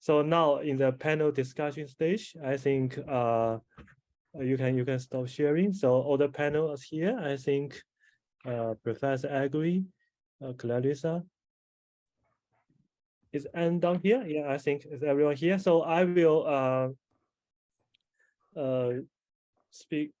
So now in the panel discussion stage, I think you can stop sharing. So all the panels here, I think Professor Egli, Clarissa. Is Endang here? Yeah, I think is everyone here. So I will speak.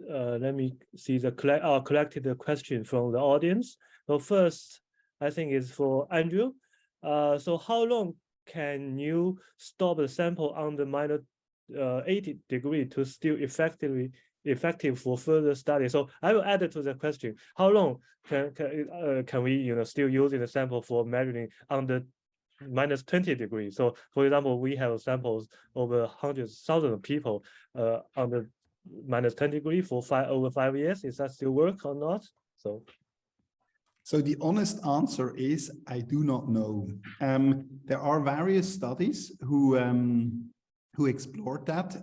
Let me see the collected question from the audience. So first, I think is for Andrew. So how long can you store the sample under minus 80 degrees to still effective for further study? So I will add it to the question. How long can we still use the sample for measuring under minus 20 degrees? So for example, we have samples over hundreds, thousands of people under minus 10 degrees for over 5 years. Is that still work or not? So the honest answer is, I do not know. There are various studies who explored that,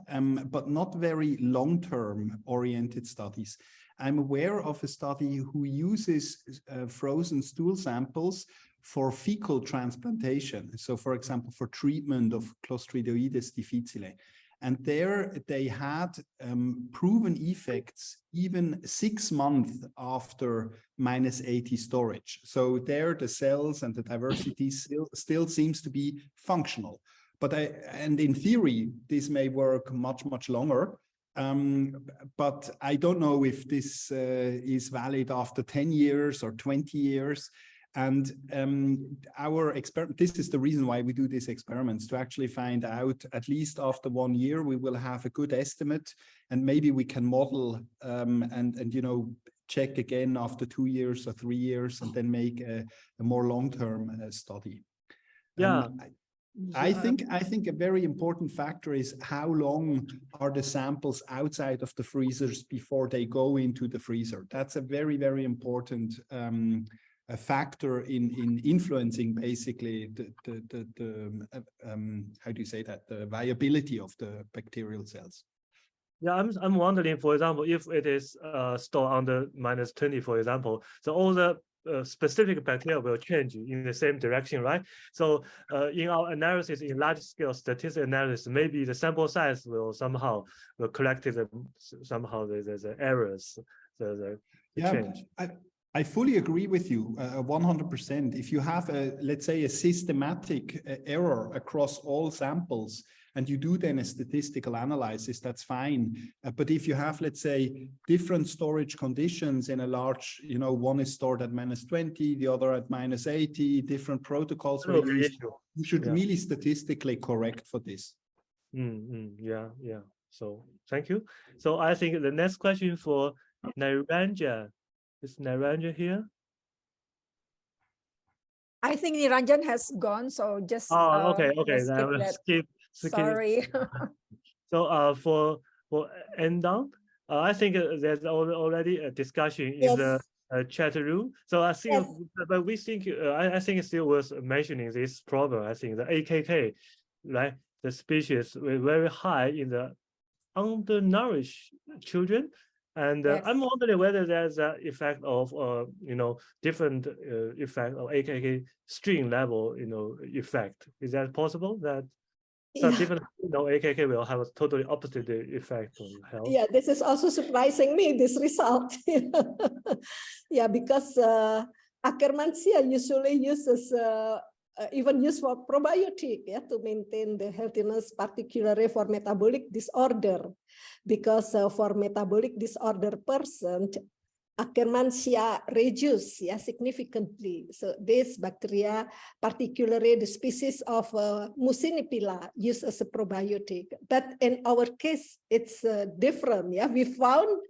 but not very long-term oriented studies. I'm aware of a study who uses frozen stool samples for fecal transplantation. So for example, for treatment of Clostridioides difficile. And there they had proven effects even 6 months after minus 80 storage. So there the cells and the diversity still seems to be functional. And in theory, this may work much longer. But I don't know if this is valid after 10 years or 20 years. And our experiment, this is the reason why we do these experiments, to actually find out, at least after 1 year, we will have a good estimate, and maybe we can model and check again after 2 years or 3 years, and then make a more long-term study. Yeah. I think a very important factor is how long are the samples outside of the freezers before they go into the freezer. That's a very, very important a factor in influencing basically the how do you say that, the viability of the bacterial cells. Yeah, I'm wondering, for example, if it is stored under minus 20, for example, so all the specific bacteria will change in the same direction, right? So in our analysis, in large-scale statistical analysis, maybe the sample size will somehow collect the errors, the change. I fully agree with you 100%. If you have let's say a systematic error across all samples, and you do then a statistical analysis, that's fine. But if you have, let's say, different storage conditions in a large, one is stored at minus 20, the other at minus 80, different protocols were used, you should really statistically correct for this. Yeah. So thank you. So I think the next question for Niranjan. Is Niranjan here? I think Niranjan has gone, so just okay. Skip. Sorry. So for Endang, I think there's already a discussion in the chat room. So I think, but we think I think it's still worth mentioning this problem. I think the AKK, right, the species were very high in the undernourished children. And I'm wondering whether there's an effect of, different effect of AKK string level, effect. Is that possible? That some different, AKK will have a totally opposite effect on health. Yeah, this is also surprising me, this result. Yeah, because Akkermansia usually uses even used for probiotic, to maintain the healthiness, particularly for metabolic disorder. Because for metabolic disorder person, Akkermansia reduce significantly. So this bacteria, particularly the species of Mucinipilla, used as a probiotic. But in our case, it's different. Yeah, we found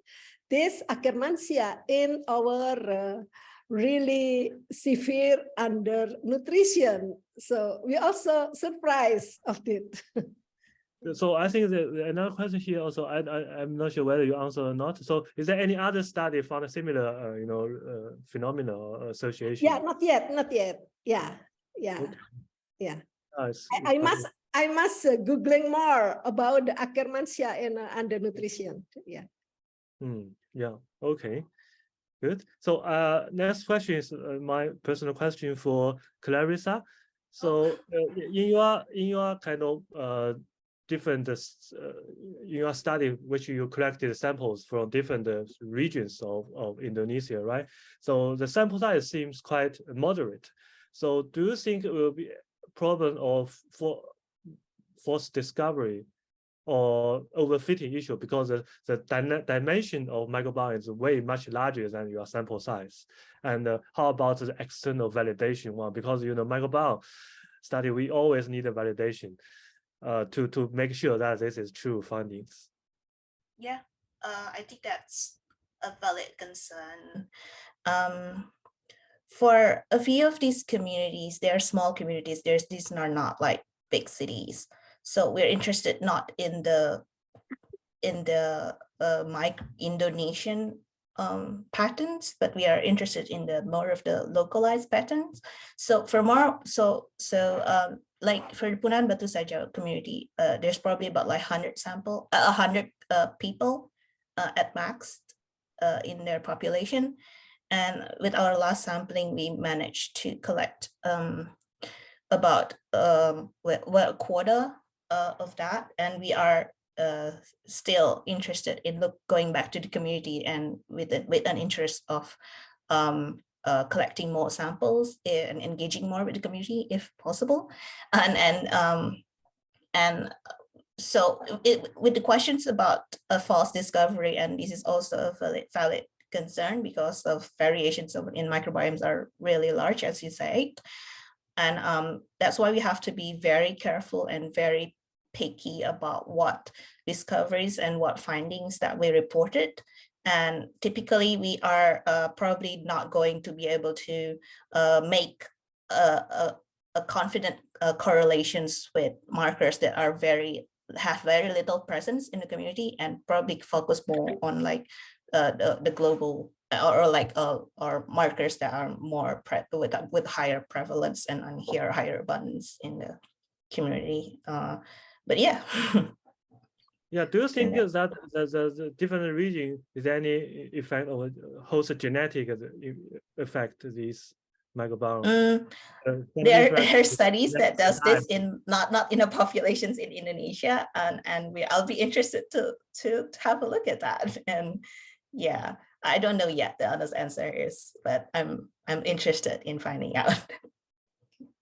this Akkermansia in our really severe undernutrition. So we also surprised of it. So I think another question here also, I'm not sure whether you answer or not. So is there any other study found a similar, phenomena or association? Yeah, not yet. Yeah. Okay. I must Googling more about the Akkermansia and undernutrition. Yeah. Yeah. Okay. Good. So next question is my personal question for Clarissa. So in your kind of different in your study, which you collected samples from different regions of Indonesia, right? So the sample size seems quite moderate. So do you think it will be a problem of false discovery or overfitting issue, because the dimension of microbiome is way much larger than your sample size? And how about the external validation one? Because microbiome study, we always need a validation to make sure that this is true findings. Yeah, I think that's a valid concern. For a few of these communities, they're small communities. These are not like big cities. So we're interested not in the Indonesian patterns, but we are interested in the more of the localized patterns. So for more, like for the Punan Batu Saja community, there's probably about like 100 people at max in their population. And with our last sampling, we managed to collect about a quarter of that, and we are still interested in going back to the community and with an interest of collecting more samples and engaging more with the community if possible. And so with the questions about a false discovery, and this is also a valid concern because of variations in microbiomes are really large, as you say. And that's why we have to be very careful and very picky about what discoveries and what findings that we reported. And typically we are probably not going to be able to make a confident correlations with markers that are have very little presence in the community, and probably focus more on like the global or markers that are more with higher prevalence and higher abundance in the community. But yeah. Yeah, do you think that the different region is any effect of host genetic affect these microbiome? There are studies that does this in not in the populations in Indonesia, and I'll be interested to have a look at that. And yeah, I don't know yet the honest answer is, but I'm interested in finding out.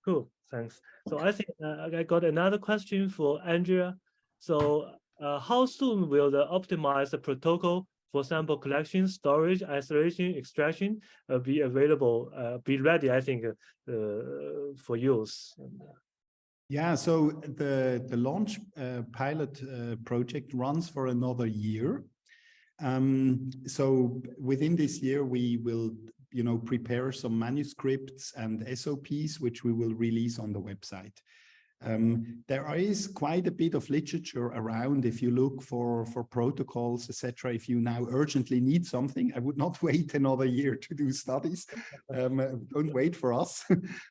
Cool, thanks. So I think I got another question for Andrea. So how soon will the optimized protocol for sample collection, storage, isolation, extraction be available, be ready, I think, for use? Yeah, so the launch pilot project runs for another year. So within this year, we will prepare some manuscripts and SOPs, which we will release on the website. There is quite a bit of literature around. If you look for protocols, etc., if you now urgently need something, I would not wait another year to do studies. Don't wait for us.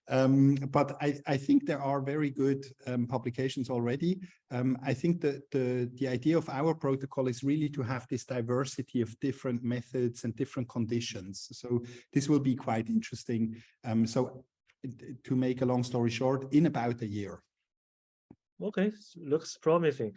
But I think there are very good publications already. I think that the idea of our protocol is really to have this diversity of different methods and different conditions. So this will be quite interesting. So to make a long story short, in about a year. Okay, looks promising.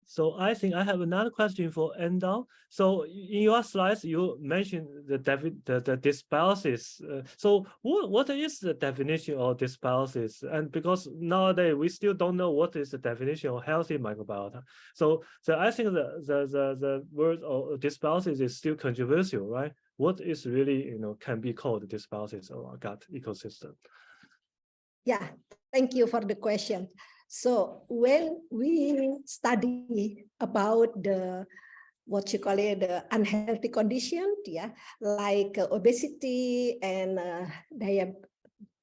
So I think I have another question for Endang. So in your slides, you mentioned the dysbiosis. So what is the definition of dysbiosis? And because nowadays we still don't know what is the definition of healthy microbiota. So I think the word of dysbiosis is still controversial, right? What is really can be called dysbiosis of our gut ecosystem? Yeah, thank you for the question. So when we study about the the unhealthy condition, yeah, like obesity and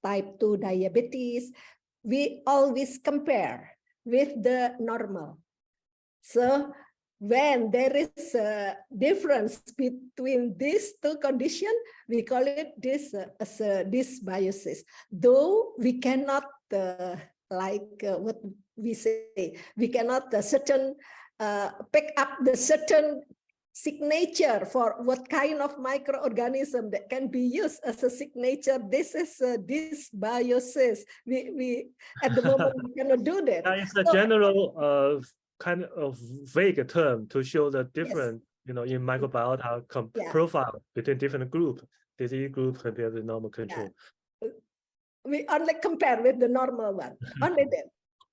type 2 diabetes, we always compare with the normal. So when there is a difference between these two conditions, we call it this as a dysbiosis. Though we cannot what we say, we cannot pick up the certain signature for what kind of microorganism that can be used as a signature. This is this biosis. We at the moment we cannot do that. It's a general kind of vague term to show the different, in microbiota profile between different disease group compared with normal control. We only compare with the normal one, only that.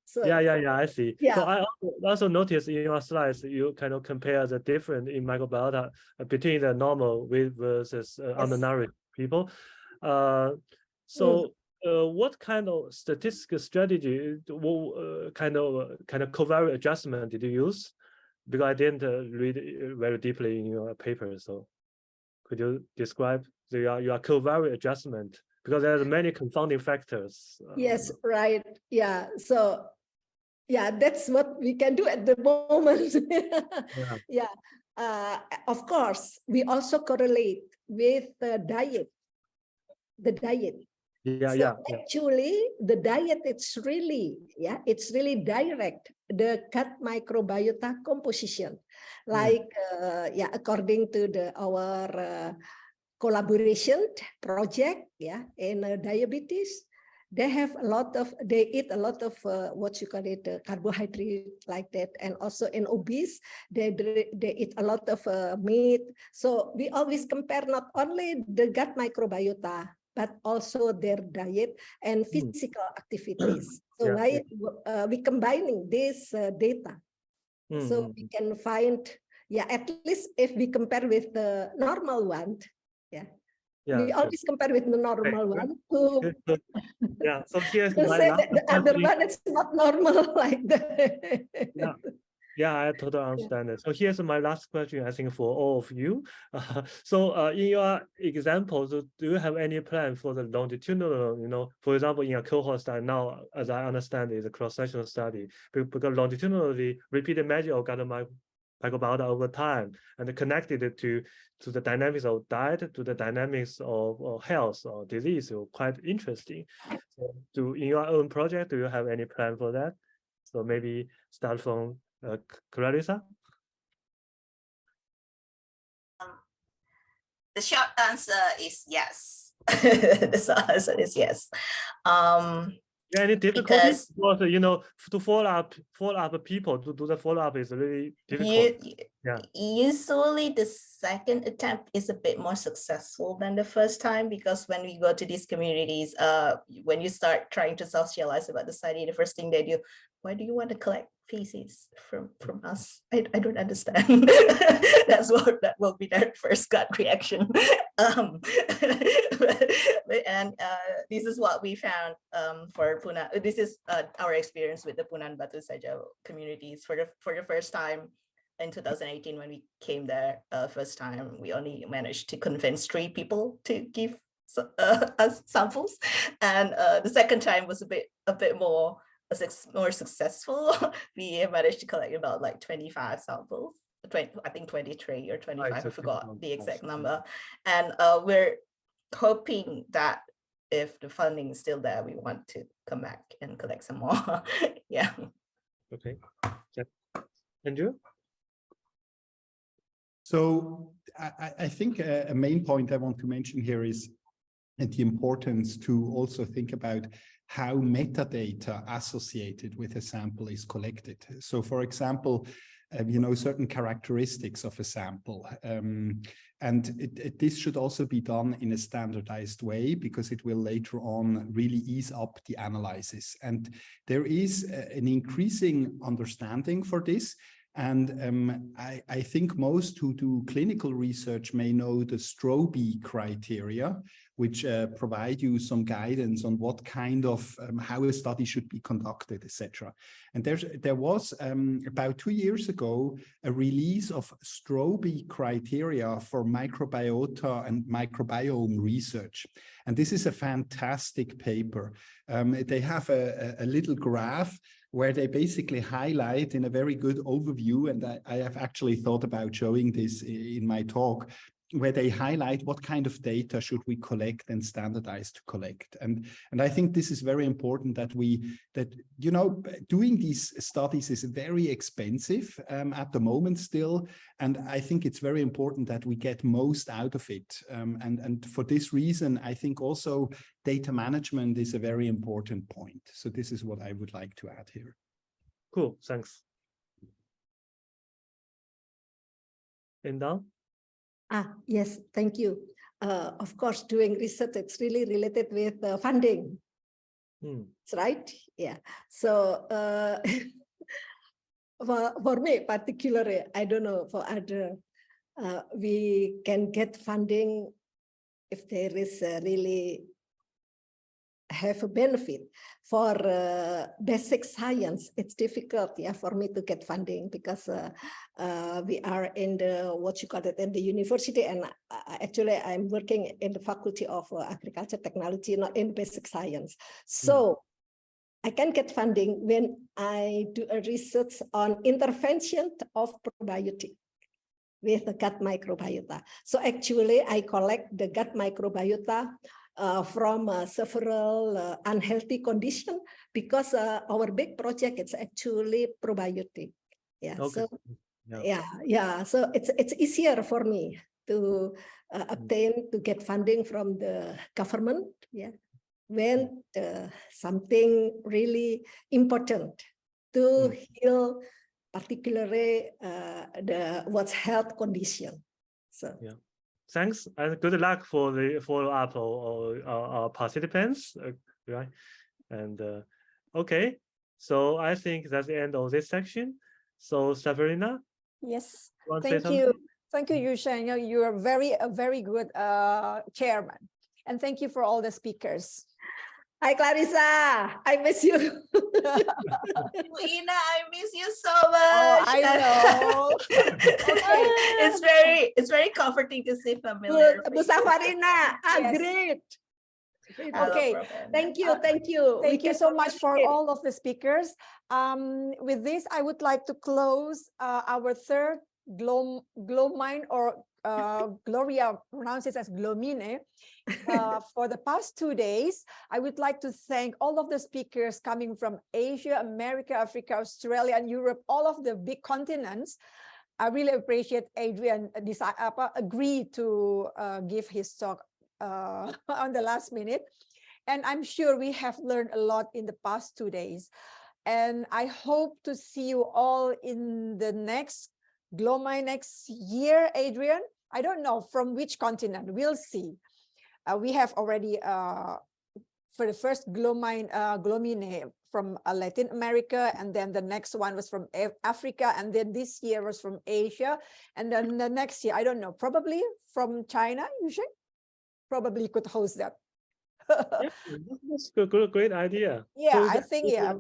So, I see. Yeah. So I also noticed in your slides, you kind of compare the difference in microbiota between the normal versus undernourished people. What kind of statistical strategy, kind of covariate adjustment did you use? Because I didn't read it very deeply in your paper. So could you describe your covariate adjustment? Because there are many confounding factors. Yes, right. Yeah. So that's what we can do at the moment. Of course, we also correlate with the diet. Actually, the diet, it's really direct the gut microbiota composition. Like, according to our collaboration project, in diabetes, they eat a lot of carbohydrate like that, and also in obese, they eat a lot of meat. So we always compare not only the gut microbiota, but also their diet and physical activities. So we combining this data, so we can find, at least if we compare with the normal one, we always compare with the normal one. So here's to say that the other one is not normal like that. I totally understand it. So here's my last question, I think, for all of you. In your examples, do you have any plan for the longitudinal, for example, in a cohort study now, as I understand, is a cross-sectional study, because longitudinally repeated measure of gut microbiota over time and connected it to the dynamics of diet, to the dynamics of health or disease, so quite interesting. So in your own project, do you have any plan for that? So maybe start from Clarissa. The short answer is yes. The short answer is yes. Any difficulties? Because, to follow up people, to do the follow-up is really difficult. Usually the second attempt is a bit more successful than the first time, because when we go to these communities, when you start trying to socialize about the study, the first thing they do, why do you want to collect feces from us? I don't understand. That will be their first gut reaction. And this is what we found for Punan. This is our experience with the Punan Batu Saja communities for the first time in 2018 when we came there. First time we only managed to convince 3 people to give us samples, and the second time was a bit more successful. We managed to collect about like 25 samples. I think 23 or 25, I forgot the exact number. And we're hoping that if the funding is still there, we want to come back and collect some more. Okay. Andrew? So I think a main point I want to mention here is the importance to also think about how metadata associated with a sample is collected. So for example, certain characteristics of a sample. And this should also be done in a standardized way, because it will later on really ease up the analysis. And there is an increasing understanding for this. And I think most who do clinical research may know the Strobe criteria, which provide you some guidance on what kind of, how a study should be conducted, etc. And there was about 2 years ago a release of Strobe criteria for microbiota and microbiome research. And this is a fantastic paper. They have a little graph where they basically highlight in a very good overview, and I have actually thought about showing this in my talk, where they highlight what kind of data should we collect and standardize to collect. And I think this is very important that you know, doing these studies is very expensive at the moment still. And I think it's very important that we get most out of it. And for this reason, I think also data management is a very important point. So this is what I would like to add here. Cool, thanks. Endang? Yes, thank you. Of course, doing research, it's really related with funding. That's right. Yeah. So for me particularly, I don't know for other, we can get funding if there is really have a benefit. For basic science, it's difficult, yeah, for me to get funding because we are in the, what you call it, in the university, and actually I'm working in the Faculty of Agriculture Technology, not in basic science. So I can get funding when I do a research on intervention of probiotic with the gut microbiota. So actually I collect the gut microbiota from several unhealthy conditions, because our big project is actually probiotic. Yeah. Okay. So yeah. So it's easier for me to obtain, to get funding from the government. Yeah. When something really important to heal, particularly the what's health condition. So yeah. Thanks and good luck for the follow-up or our participants, right? And okay, so I think that's the end of this section. So Sabrina? Yes, thank you. Thank you, Yushan. You are a very good chairman. And thank you for all the speakers. Hi, Clarissa. I miss you. Ina, I miss you so much. Oh, I know. Okay. It's very comforting to see familiar. Bu Safarina, yes. Great. Okay, thank you. Thank you so much for all of the speakers. With this, I would like to close our third GloMiNe, or Gloria pronounces as GloMiNe. For the past 2 days, I would like to thank all of the speakers coming from Asia, America, Africa, Australia, and Europe, all of the big continents. I really appreciate Adrian agreed to give his talk on the last minute. And I'm sure we have learned a lot in the past 2 days. And I hope to see you all in the next GloMiNe next year, Adrian. I don't know from which continent, we'll see. We have already, for the first GloMiNe from Latin America, and then the next one was from Africa, and then this year was from Asia, and then the next year, I don't know, probably from China, usually. Probably could host that. Yeah, that's a great idea. Yeah, so I think, yeah.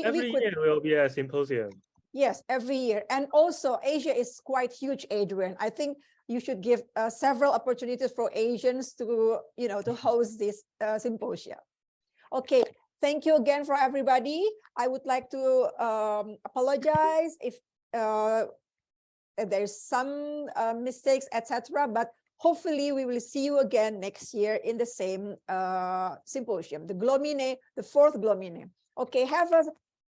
Every year will be a symposium. Yes, every year. And also Asia is quite huge, Adrian. I think you should give several opportunities for Asians to, to host this symposium. Okay, thank you again for everybody. I would like to apologize if there's some mistakes, etc. But hopefully we will see you again next year in the same symposium, the GloMiNe, the fourth GloMiNe. Okay, have a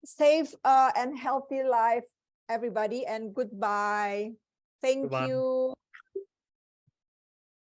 safe and healthy life, everybody, and goodbye. Thank you.